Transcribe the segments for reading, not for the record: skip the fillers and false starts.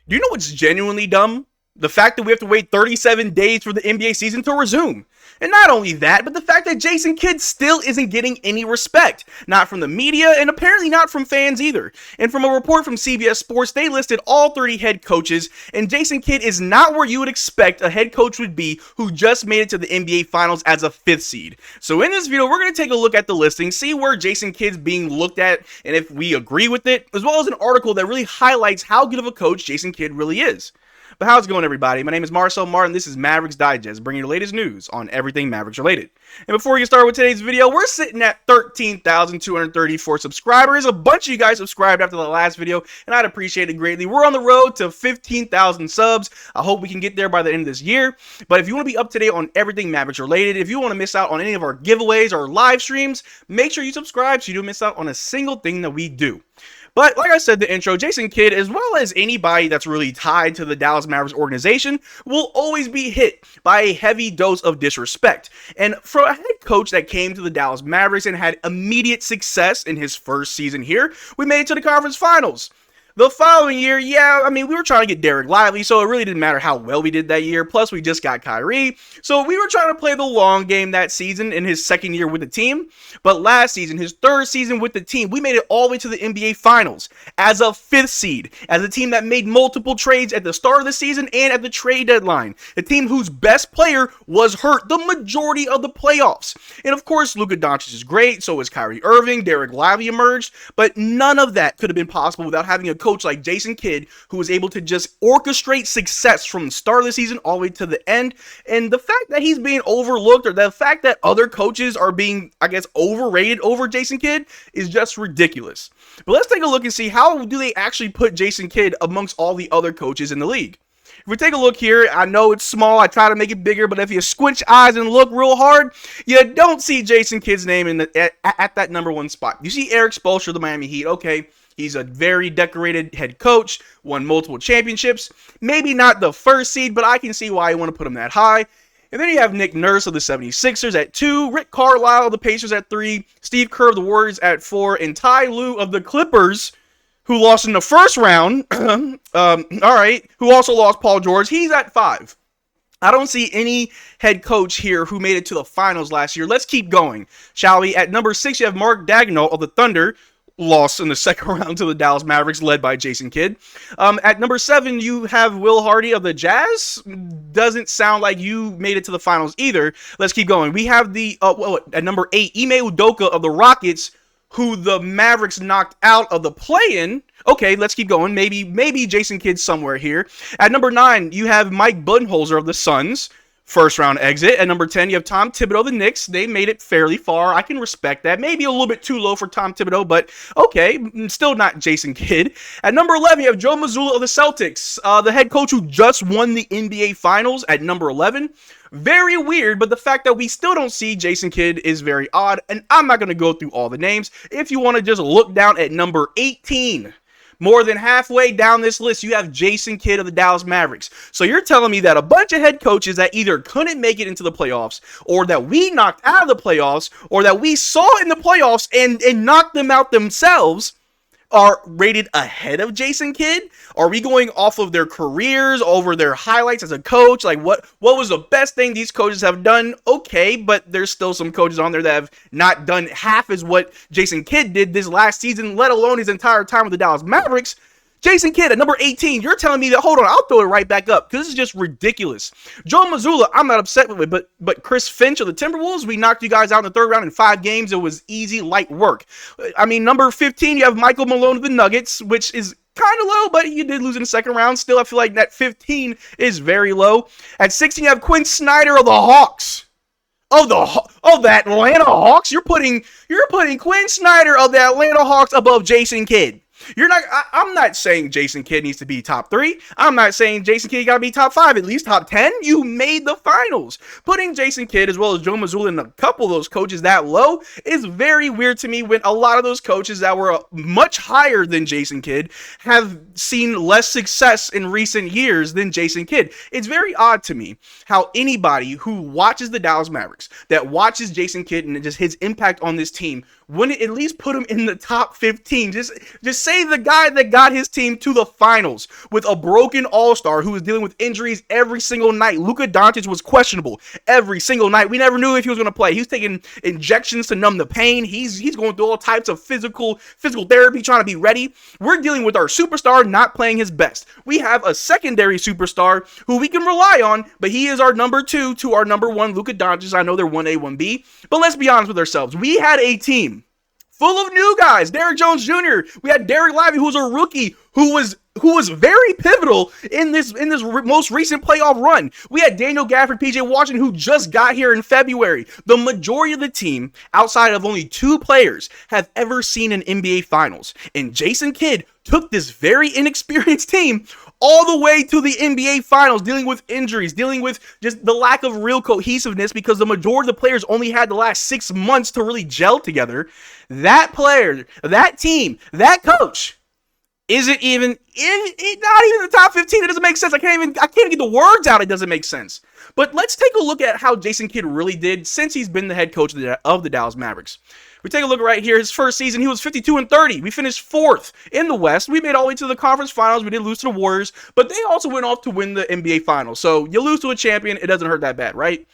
Do you know what's genuinely dumb? The fact that we have to wait 37 days for the NBA season to resume. And not only that, but the fact that Jason Kidd still isn't getting any respect. Not from the media, and apparently not from fans either. And from a report from CBS Sports, they listed all 30 head coaches, and Jason Kidd is not where you would expect a head coach would be who just made it to the NBA Finals as a 5th seed. So in this video, we're going to take a look at the listing, see where Jason Kidd's being looked at, and if we agree with it, as well as an article that really highlights how good of a coach Jason Kidd really is. But how's it going, everybody? My name is Marcel Martin. This is Mavs Digest, bringing you the latest news on everything Mavericks related. And before we get started with today's video, we're sitting at 13,234 subscribers. A bunch of you guys subscribed after the last video, and I'd appreciate it greatly. We're on the road to 15,000 subs. I hope we can get there by the end of this year. But if you want to be up to date on everything Mavericks related, if you want to miss out on any of our giveaways or live streams, make sure you subscribe so you don't miss out on a single thing that we do. But like I said in the intro, Jason Kidd, as well as anybody that's really tied to the Dallas Mavericks organization, will always be hit by a heavy dose of disrespect. And for a head coach that came to the Dallas Mavericks and had immediate success in his first season here, we made it to the conference finals. The following year, we were trying to get Derrick Lively, so it really didn't matter how well we did that year. Plus, we just got Kyrie, so we were trying to play the long game that season in his second year with the team. But last season, his third season with the team, we made it all the way to the NBA Finals as a 5th seed, as a team that made multiple trades at the start of the season and at the trade deadline. A team whose best player was hurt the majority of the playoffs. And of course, Luka Doncic is great, so is Kyrie Irving, Derrick Lively emerged, but none of that could have been possible without having a coach like Jason Kidd, who was able to just orchestrate success from the start of the season all the way to the end. And the fact that he's being overlooked, or the fact that other coaches are being, overrated over Jason Kidd, is just ridiculous. But let's take a look and see how do they actually put Jason Kidd amongst all the other coaches in the league. If we take a look here, I know it's small, I try to make it bigger, but if you squinch eyes and look real hard, you don't see Jason Kidd's name at that number 1 spot. You see Erik Spoelstra of the Miami Heat. Okay, he's a very decorated head coach, won multiple championships. Maybe not the first seed, but I can see why you want to put him that high. And then you have Nick Nurse of the 76ers at 2, Rick Carlisle of the Pacers at 3, Steve Kerr of the Warriors at 4, and Ty Lue of the Clippers, who lost in the first round, who also lost Paul George, he's at 5. I don't see any head coach here who made it to the finals last year. Let's keep going, shall we? At number 6, you have Mark Daigneault of the Thunder, lost in the second round to the Dallas Mavericks, led by Jason Kidd. At number 7, you have Will Hardy of the Jazz. Doesn't sound like you made it to the finals either. Let's keep going. We have at number 8, Ime Udoka of the Rockets, who the Mavericks knocked out of the play-in. Okay, let's keep going. Maybe Jason Kidd somewhere here. At number 9, you have Mike Budenholzer of the Suns. First round exit. At number 10, you have Tom Thibodeau of the Knicks. They made it fairly far. I can respect that. Maybe a little bit too low for Tom Thibodeau, but okay, still not Jason Kidd. At number 11, you have Joe Mazzulla of the Celtics, the head coach who just won the NBA Finals at number 11. Very weird, but the fact that we still don't see Jason Kidd is very odd, and I'm not going to go through all the names. If you want to just look down at number 18, more than halfway down this list, you have Jason Kidd of the Dallas Mavericks. So you're telling me that a bunch of head coaches that either couldn't make it into the playoffs, or that we knocked out of the playoffs, or that we saw in the playoffs and knocked them out themselves, are rated ahead of Jason Kidd? Are we going off of their careers, over their highlights as a coach? Like, what was the best thing these coaches have done? Okay, but there's still some coaches on there that have not done half as what Jason Kidd did this last season, let alone his entire time with the Dallas Mavericks. Jason Kidd at number 18, you're telling me that, hold on, I'll throw it right back up, because this is just ridiculous. Joe Mazzulla, I'm not upset with it, but Chris Finch of the Timberwolves, we knocked you guys out in the third round in 5 games. It was easy, light work. Number 15, you have Michael Malone of the Nuggets, which is kind of low, but you did lose in the second round. Still, I feel like that 15 is very low. At 16, you have Quinn Snyder of the Hawks. Of the Atlanta Hawks? You're putting Quinn Snyder of the Atlanta Hawks above Jason Kidd. I'm not saying Jason Kidd needs to be top 3. I'm not saying Jason Kidd got to be top 5, at least top 10. You made the finals. Putting Jason Kidd as well as Joe Mazzulla and a couple of those coaches that low is very weird to me, when a lot of those coaches that were much higher than Jason Kidd have seen less success in recent years than Jason Kidd. It's very odd to me how anybody who watches the Dallas Mavericks, that watches Jason Kidd and just his impact on this team, wouldn't at least put him in the top 15? Just say the guy that got his team to the finals with a broken all-star who was dealing with injuries every single night. Luka Doncic was questionable every single night. We never knew if he was going to play. He was taking injections to numb the pain. He's going through all types of physical therapy trying to be ready. We're dealing with our superstar not playing his best. We have a secondary superstar who we can rely on, but he is our number 2 to our number 1, Luka Doncic. I know they're 1A, 1B, but let's be honest with ourselves. We had a team full of new guys. Derrick Jones Jr. We had Derrick Lively, who was a rookie, who was very pivotal in this most recent playoff run. We had Daniel Gafford, PJ Washington, who just got here in February. The majority of the team, outside of only 2 players, have ever seen an NBA Finals. And Jason Kidd took this very inexperienced team all the way to the NBA Finals, dealing with injuries, dealing with just the lack of real cohesiveness because the majority of the players only had the last 6 months to really gel together. That player, that team, that coach isn't even not even in the top 15. It doesn't make sense. I can't get the words out. It doesn't make sense. But let's take a look at how Jason Kidd really did since he's been the head coach of the Dallas Mavericks. We take a look right here. His first season, he was 52-30. We finished 4th in the West. We made all the way to the conference finals. We did lose to the Warriors, but they also went off to win the NBA Finals. So you lose to a champion, it doesn't hurt that bad, right?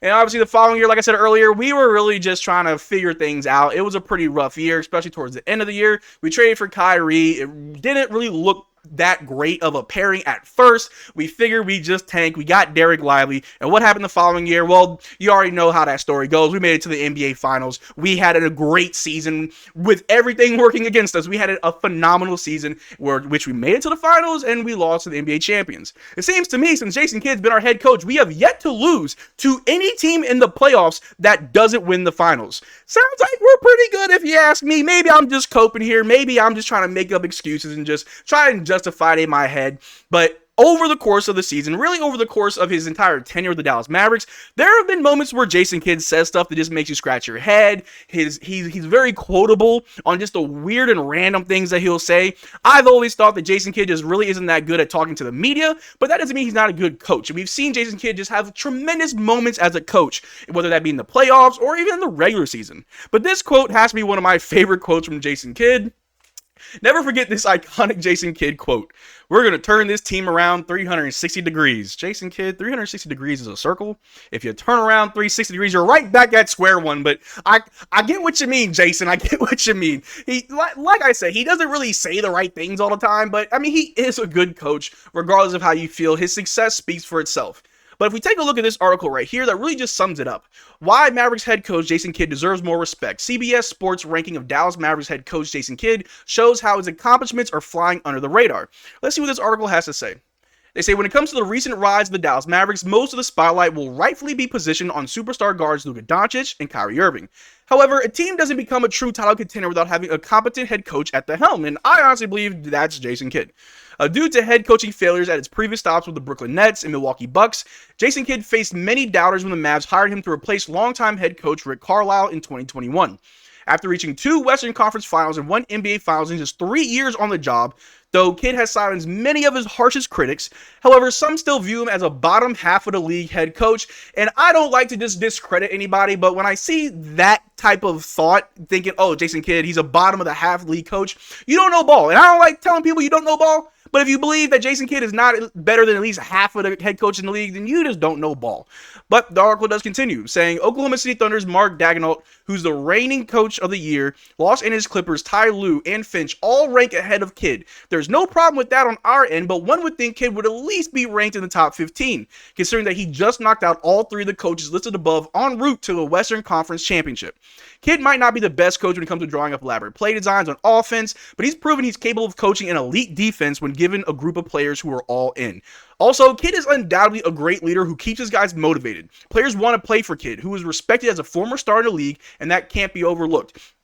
And obviously the following year, like I said earlier, we were really just trying to figure things out. It was a pretty rough year, especially towards the end of the year. We traded for Kyrie. It didn't really look that great of a pairing at first. We figured we just tank. We got Derrick Lively. And what happened the following year? Well, you already know how that story goes. We made it to the NBA Finals. We had a great season with everything working against us. We had a phenomenal season which we made it to the finals and we lost to the NBA champions. It seems to me, since Jason Kidd's been our head coach, we have yet to lose to any team in the playoffs that doesn't win the finals. Sounds like we're pretty good if you ask me. Maybe I'm just coping here. Maybe I'm just trying to make up excuses and just try and justify it in my head. But over the course of the season, really over the course of his entire tenure with the Dallas Mavericks, there have been moments where Jason Kidd says stuff that just makes you scratch your head. He's very quotable on just the weird and random things that he'll say. I've always thought that Jason Kidd just really isn't that good at talking to the media, but that doesn't mean he's not a good coach. And we've seen Jason Kidd just have tremendous moments as a coach, whether that be in the playoffs or even in the regular season. But this quote has to be one of my favorite quotes from Jason Kidd. Never forget this iconic Jason Kidd quote. We're going to turn this team around 360 degrees. Jason Kidd, 360 degrees is a circle. If you turn around 360 degrees, you're right back at square one. But I get what you mean, Jason. I get what you mean. Like I said, he doesn't really say the right things all the time. But, I mean, he is a good coach, regardless of how you feel. His success speaks for itself. But if we take a look at this article right here, that really just sums it up. Why Mavericks head coach Jason Kidd deserves more respect. CBS Sports ranking of Dallas Mavericks head coach Jason Kidd shows how his accomplishments are flying under the radar. Let's see what this article has to say. They say, when it comes to the recent rise of the Dallas Mavericks, most of the spotlight will rightfully be positioned on superstar guards Luka Doncic and Kyrie Irving. However, a team doesn't become a true title contender without having a competent head coach at the helm, and I honestly believe that's Jason Kidd. Due to head coaching failures at its previous stops with the Brooklyn Nets and Milwaukee Bucks, Jason Kidd faced many doubters when the Mavs hired him to replace longtime head coach Rick Carlisle in 2021. After reaching 2 Western Conference Finals and 1 NBA Finals in just 3 years on the job, though Kidd has silenced many of his harshest critics, however, some still view him as a bottom half of the league head coach, and I don't like to just discredit anybody, but when I see that type of thought, thinking, oh, Jason Kidd, he's a bottom of the half league coach, you don't know ball, and I don't like telling people you don't know ball. But if you believe that Jason Kidd is not better than at least half of the head coach in the league, then you just don't know ball. But the article does continue, saying Oklahoma City Thunder's Mark Daigneault, who's the reigning coach of the year, Los Angeles Clippers, Ty Lue, and Finch all rank ahead of Kidd. There's no problem with that on our end, but one would think Kidd would at least be ranked in the top 15, considering that he just knocked out all 3 of the coaches listed above en route to a Western Conference championship. Kidd might not be the best coach when it comes to drawing up elaborate play designs on offense, but he's proven he's capable of coaching an elite defense when given a group of players who are all in. Also, Kidd is undoubtedly a great leader who keeps his guys motivated. Players want to play for Kidd, who is respected as a former star in the league, and that can't be overlooked.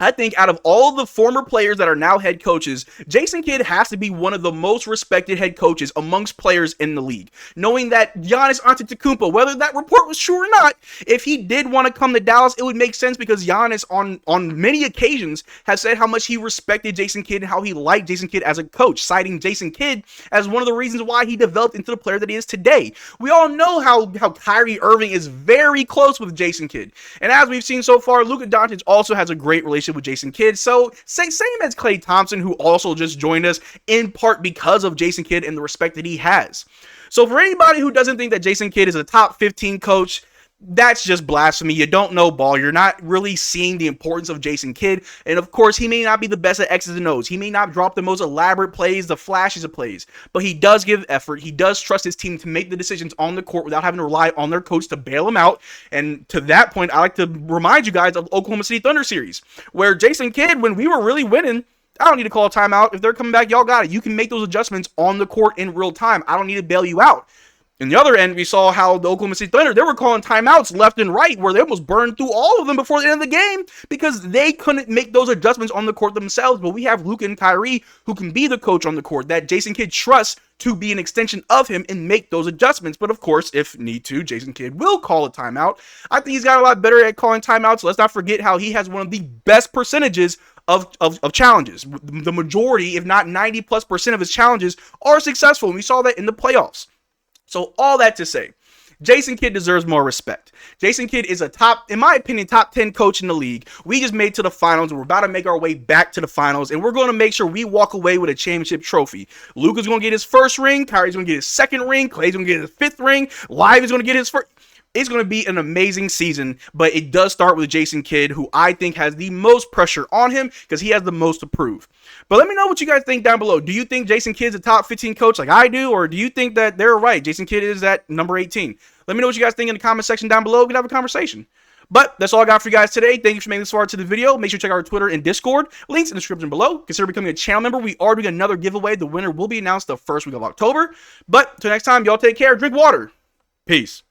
I think out of all the former players that are now head coaches, Jason Kidd has to be one of the most respected head coaches amongst players in the league. Knowing that Giannis Antetokounmpo, whether that report was true or not, if he did want to come to Dallas, it would make sense because Giannis on many occasions has said how much he respected Jason Kidd and how he liked Jason Kidd as a coach, citing Jason Kidd as one of the reasons why he developed into the player that he is today. We all know how Kyrie Irving is very close with Jason Kidd. And as we've seen so far, Luka Doncic also has a great relationship with Jason Kidd. So same as Klay Thompson, who also just joined us in part because of Jason Kidd and the respect that he has. So for anybody who doesn't think that Jason Kidd is a top 15 coach, that's just blasphemy. You don't know ball. You're not really seeing the importance of Jason Kidd. And of course, he may not be the best at X's and O's. He may not drop the most elaborate plays, the flashes of plays, but he does give effort. He does trust his team to make the decisions on the court without having to rely on their coach to bail him out. And to that point, I like to remind you guys of Oklahoma City Thunder series, where Jason Kidd, when we were really winning, I don't need to call a timeout. If they're coming back, y'all got it. You can make those adjustments on the court in real time. I don't need to bail you out. On the other end, we saw how the Oklahoma City Thunder, they were calling timeouts left and right, where they almost burned through all of them before the end of the game because they couldn't make those adjustments on the court themselves. But we have Luka and Kyrie who can be the coach on the court that Jason Kidd trusts to be an extension of him and make those adjustments. But of course, if need to, Jason Kidd will call a timeout. I think he's got a lot better at calling timeouts. Let's not forget how he has one of the best percentages of challenges. The majority, if not 90+% of his challenges are successful. And we saw that in the playoffs. So all that to say, Jason Kidd deserves more respect. Jason Kidd is a top, in my opinion, top 10 coach in the league. We just made it to the finals, and we're about to make our way back to the finals, and we're going to make sure we walk away with a championship trophy. Luka's going to get his first ring. Kyrie's going to get his second ring. Klay's going to get his fifth ring. Lively's going to get his first. It's going to be an amazing season, but it does start with Jason Kidd, who I think has the most pressure on him because he has the most to prove. But let me know what you guys think down below. Do you think Jason Kidd's a top 15 coach like I do, or do you think that they're right? Jason Kidd is at number 18. Let me know what you guys think in the comment section down below. We can have a conversation. But that's all I got for you guys today. Thank you for making this far to the video. Make sure to check out our Twitter and Discord. Links in the description below. Consider becoming a channel member. We are doing another giveaway. The winner will be announced the first week of October. But until next time, y'all take care. Drink water. Peace.